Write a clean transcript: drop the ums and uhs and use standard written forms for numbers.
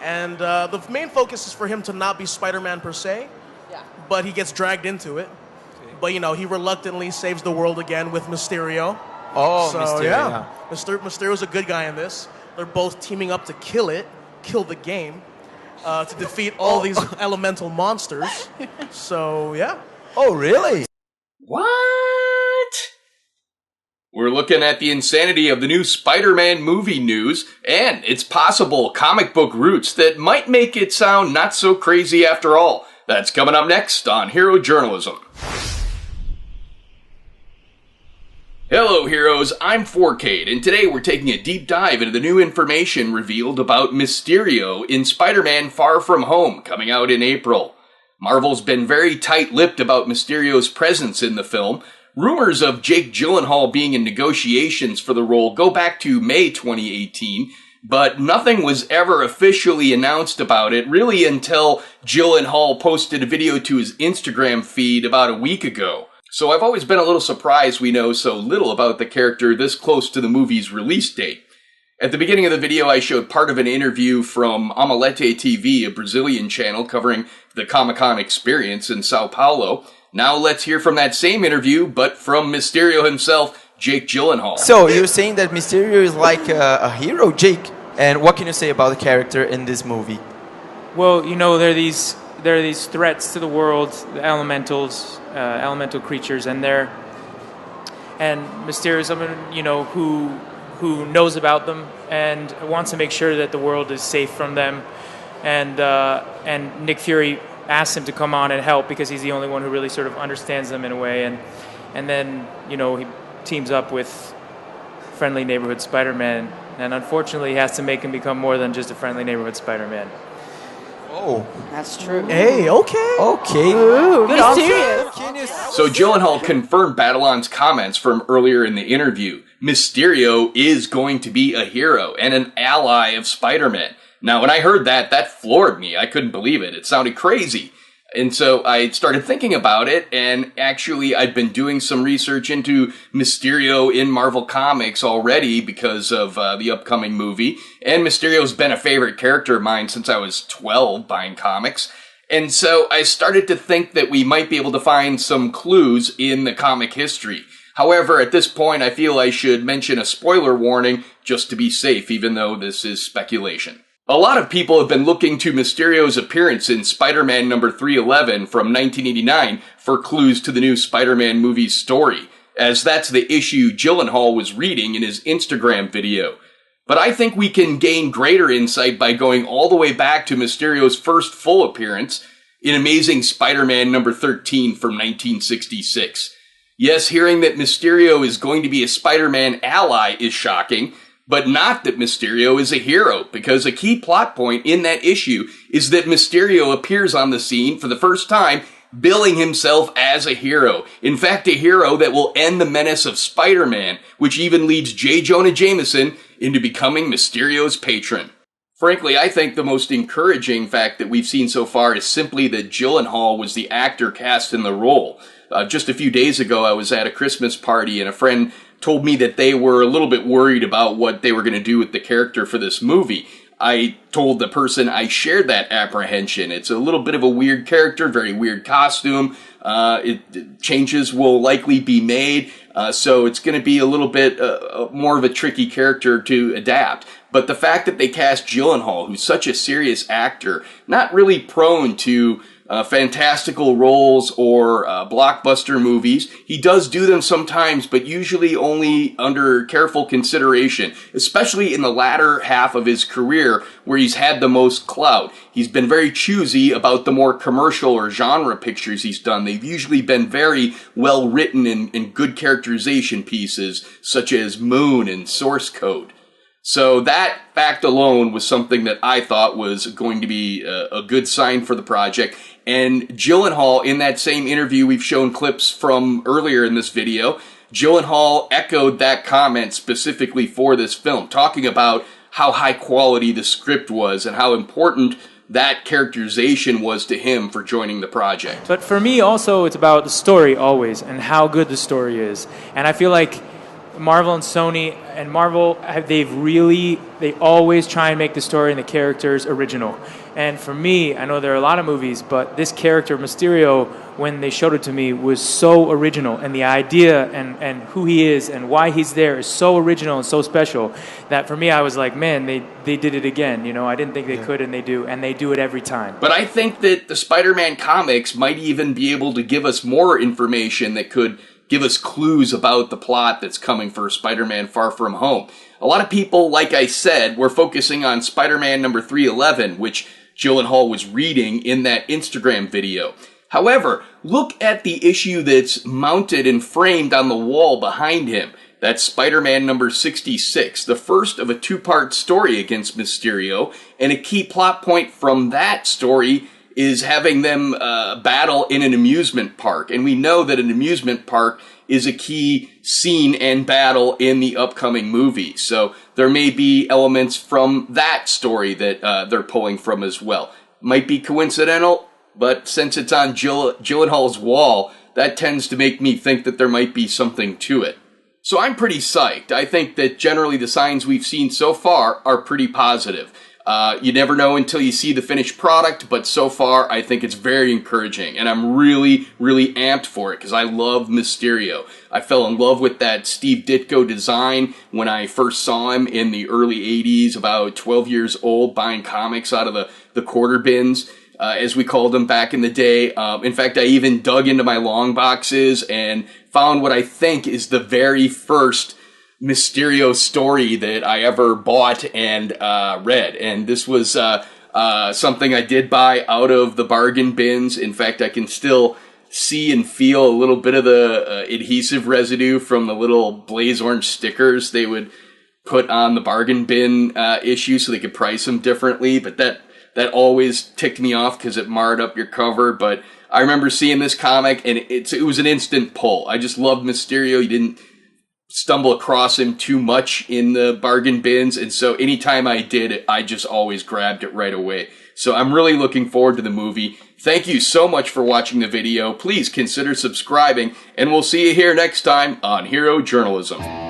And the main focus is for him to not be Spider-Man per se, but he gets dragged into it. But, you know, he reluctantly saves the world again with Mysterio. Oh, so, Mysterio. Yeah. Mysterio's a good guy in this. They're both teaming up to kill the game, to defeat all these elemental monsters. So, yeah. Oh, really? What? We're looking at the insanity of the new Spider-Man movie news and its possible comic book roots that might make it sound not so crazy after all. That's coming up next on Hero Journalism. Hello heroes, I'm 4Kade, and today we're taking a deep dive into the new information revealed about Mysterio in Spider-Man Far From Home, coming out in April. Marvel's been very tight-lipped about Mysterio's presence in the film. Rumors of Jake Gyllenhaal being in negotiations for the role go back to May 2018, but nothing was ever officially announced about it, really until Gyllenhaal posted a video to his Instagram feed about a week ago. So I've always been a little surprised we know so little about the character this close to the movie's release date. At the beginning of the video, I showed part of an interview from Omelete TV, a Brazilian channel covering the Comic-Con experience in Sao Paulo. Now let's hear from that same interview, but from Mysterio himself, Jake Gyllenhaal. So you're saying that Mysterio is like a hero, Jake? And what can you say about the character in this movie? Well, you know, there are these threats to the world, the elementals, elemental creatures, and Mysterio is someone, you know, who knows about them and wants to make sure that the world is safe from them. And Nick Fury asked him to come on and help because he's the only one who really sort of understands them in a way. And then, you know, he teams up with Friendly Neighborhood Spider-Man, and unfortunately he has to make him become more than just a Friendly Neighborhood Spider-Man. Oh, that's true. Hey, okay. Okay. Ooh, mysterious. So Gyllenhaal confirmed Batalon's comments from earlier in the interview. Mysterio is going to be a hero and an ally of Spider-Man. Now, when I heard that, that floored me. I couldn't believe it. It sounded crazy. And so I started thinking about it, and actually I'd been doing some research into Mysterio in Marvel Comics already because of the upcoming movie. And Mysterio's been a favorite character of mine since I was 12 buying comics. And so I started to think that we might be able to find some clues in the comic history. However, at this point, I feel I should mention a spoiler warning just to be safe, even though this is speculation. A lot of people have been looking to Mysterio's appearance in Spider-Man number 311 from 1989 for clues to the new Spider-Man movie's story, as that's the issue Gyllenhaal was reading in his Instagram video. But I think we can gain greater insight by going all the way back to Mysterio's first full appearance in Amazing Spider-Man number 13 from 1966. Yes, hearing that Mysterio is going to be a Spider-Man ally is shocking, but not that Mysterio is a hero, because a key plot point in that issue is that Mysterio appears on the scene for the first time, billing himself as a hero. In fact, a hero that will end the menace of Spider-Man, which even leads J. Jonah Jameson into becoming Mysterio's patron. Frankly, I think the most encouraging fact that we've seen so far is simply that Gyllenhaal was the actor cast in the role. Just a few days ago, I was at a Christmas party, and a friend told me that they were a little bit worried about what they were going to do with the character for this movie. I told the person I shared that apprehension. It's a little bit of a weird character, very weird costume. Changes will likely be made, so it's going to be a little bit more of a tricky character to adapt. But the fact that they cast Gyllenhaal, who's such a serious actor, not really prone to fantastical roles or blockbuster movies. He does do them sometimes, but usually only under careful consideration, especially in the latter half of his career where he's had the most clout. He's been very choosy about the more commercial or genre pictures he's done. They've usually been very well written and good characterization pieces, such as Moon and Source Code. So that fact alone was something that I thought was going to be a good sign for the project. And Gyllenhaal, in that same interview we've shown clips from earlier in this video, Gyllenhaal echoed that comment specifically for this film, talking about how high quality the script was and how important that characterization was to him for joining the project. But for me also, it's about the story always and how good the story is. And I feel like Marvel and Sony and Marvel, they always try and make the story and the characters original. And for me, I know there are a lot of movies, but this character, Mysterio, when they showed it to me, was so original. And the idea and who he is and why he's there is so original and so special that for me, I was like, man, they did it again. You know, I didn't think they could, and they do. And they do it every time. But I think that the Spider-Man comics might even be able to give us more information that could give us clues about the plot that's coming for Spider-Man Far From Home. A lot of people, like I said, were focusing on Spider-Man number 311, which Gyllenhaal was reading in that Instagram video. However, look at the issue that's mounted and framed on the wall behind him. That's Spider-Man number 66, the first of a two-part story against Mysterio, and a key plot point from that story is having them battle in an amusement park. And we know that an amusement park is a key scene and battle in the upcoming movie. So there may be elements from that story that they're pulling from as well. Might be coincidental, but since it's on Gyllenhaal's wall, that tends to make me think that there might be something to it. So I'm pretty psyched. I think that generally the signs we've seen so far are pretty positive. You never know until you see the finished product, but so far I think it's very encouraging, and I'm really, really amped for it because I love Mysterio. I fell in love with that Steve Ditko design when I first saw him in the early 80s, about 12 years old, buying comics out of the quarter bins, as we called them back in the day. In fact, I even dug into my long boxes and found what I think is the very first Mysterio story that I ever bought and read. And this was something I did buy out of the bargain bins. In fact, I can still see and feel a little bit of the adhesive residue from the little blaze orange stickers they would put on the bargain bin issue so they could price them differently. But that always ticked me off because it marred up your cover. But I remember seeing this comic, and it was an instant pull. I just loved Mysterio. You didn't stumble across him too much in the bargain bins, and so anytime I did, I just always grabbed it right away. So I'm really looking forward to the movie. Thank you so much for watching the video. Please consider subscribing, and we'll see you here next time on Hero Journalism.